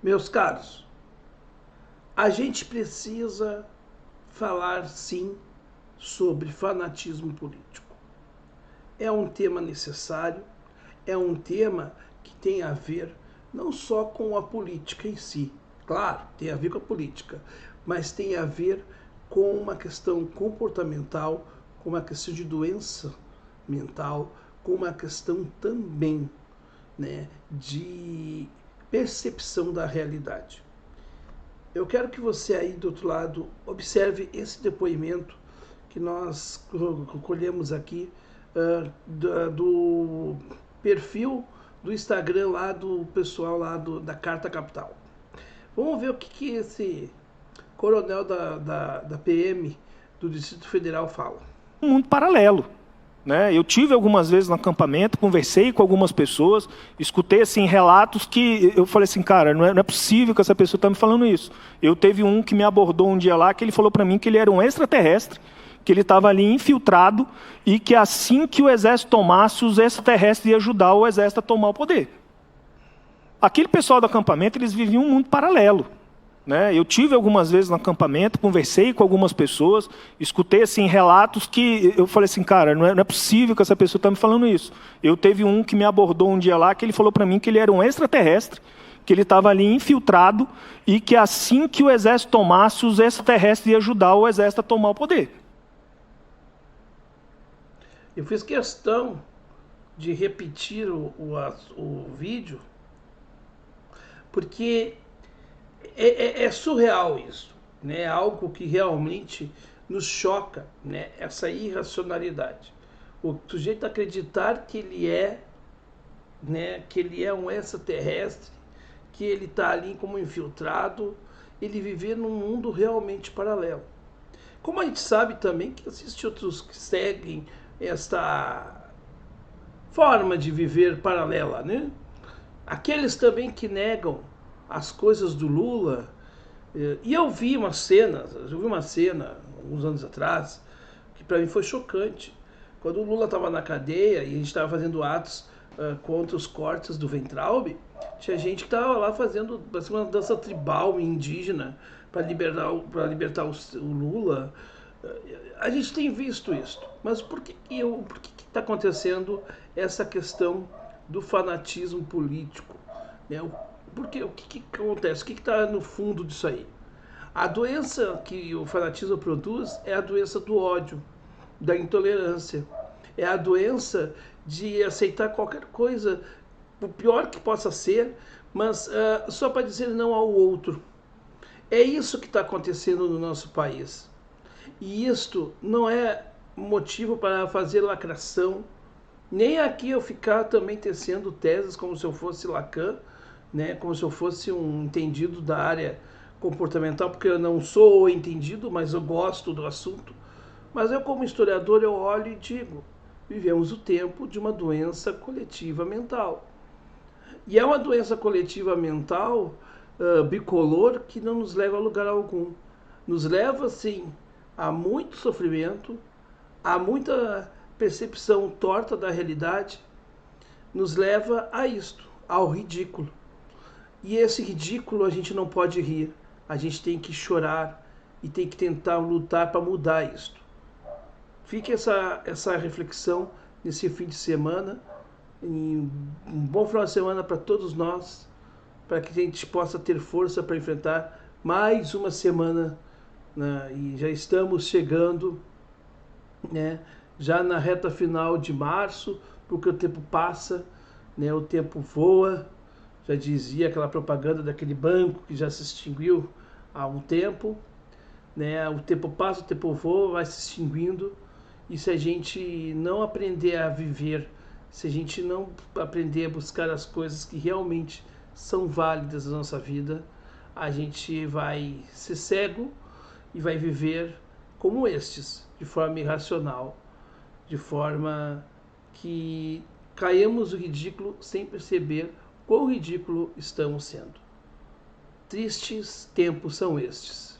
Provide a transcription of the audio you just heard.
Meus caros, a gente precisa falar sim sobre fanatismo político. É um tema necessário, é um tema que tem a ver não só com a política em si, claro, tem a ver com a política, mas tem a ver com uma questão comportamental, com uma questão de doença mental, com uma questão também, né, de percepção da realidade. Eu quero que você aí do outro lado observe esse depoimento que nós colhemos aqui do perfil do Instagram lá do pessoal lá da Carta Capital. Vamos ver o que esse coronel da PM do Distrito Federal fala. Um mundo paralelo, né? Eu tive algumas vezes no acampamento, conversei com algumas pessoas, escutei assim relatos que eu falei assim, cara, não é possível que essa pessoa está me falando isso. Eu teve um que me abordou um dia lá que ele falou para mim que ele era um extraterrestre, que ele estava ali infiltrado e que assim que o exército tomasse, os extraterrestres iam ajudar o exército a tomar o poder. Aquele pessoal do acampamento, eles viviam um mundo paralelo, né? Eu tive algumas vezes no acampamento, conversei com algumas pessoas, escutei assim relatos que eu falei assim, cara, não é possível que essa pessoa está me falando isso. Eu teve um que me abordou um dia lá que ele falou para mim que ele era um extraterrestre, que ele estava ali infiltrado e que assim que o exército tomasse, os extraterrestres iam ajudar o exército a tomar o poder. Eu fiz questão de repetir o vídeo porque é surreal isso, né? É algo que realmente nos choca, né? Essa irracionalidade. O sujeito acreditar que ele é, né? Que ele é um extraterrestre, que ele está ali como infiltrado, ele viver num mundo realmente paralelo. Como a gente sabe também que existem outros que seguem esta forma de viver paralela, né? Aqueles também que negam as coisas do Lula. E eu vi uma cena, alguns anos atrás, que para mim foi chocante. Quando o Lula estava na cadeia e a gente estava fazendo atos contra os cortes do Weintraub, tinha gente que estava lá fazendo uma dança tribal indígena para libertar o Lula. A gente tem visto isso, mas por que está acontecendo essa questão do fanatismo político? Né? Porque o que acontece? O que está no fundo disso aí? A doença que o fanatismo produz é a doença do ódio, da intolerância. É a doença de aceitar qualquer coisa, o pior que possa ser, mas só para dizer não ao outro. É isso que está acontecendo no nosso país. E isto não é motivo para fazer lacração, nem aqui eu ficar também tecendo teses como se eu fosse Lacan, né? Como se eu fosse um entendido da área comportamental, porque eu não sou entendido, mas eu gosto do assunto. Mas eu, como historiador, eu olho e digo, vivemos o tempo de uma doença coletiva mental. E é uma doença coletiva mental bicolor que não nos leva a lugar algum. Nos leva, sim, a muito sofrimento, a muita percepção torta da realidade, nos leva a isto, ao ridículo. E esse ridículo a gente não pode rir, a gente tem que chorar e tem que tentar lutar para mudar isto. Fique essa reflexão nesse fim de semana, um bom final de semana para todos nós, para que a gente possa ter força para enfrentar mais uma semana, né? E já estamos chegando, né, já na reta final de março, porque o tempo passa, né, o tempo voa, já dizia aquela propaganda daquele banco que já se extinguiu há um tempo, né, o tempo passa, o tempo voa, vai se extinguindo, e se a gente não aprender a viver, se a gente não aprender a buscar as coisas que realmente são válidas na nossa vida, a gente vai ser cego e vai viver como estes, de forma irracional, de forma que caiamos no ridículo sem perceber quão ridículo estamos sendo. Tristes tempos são estes.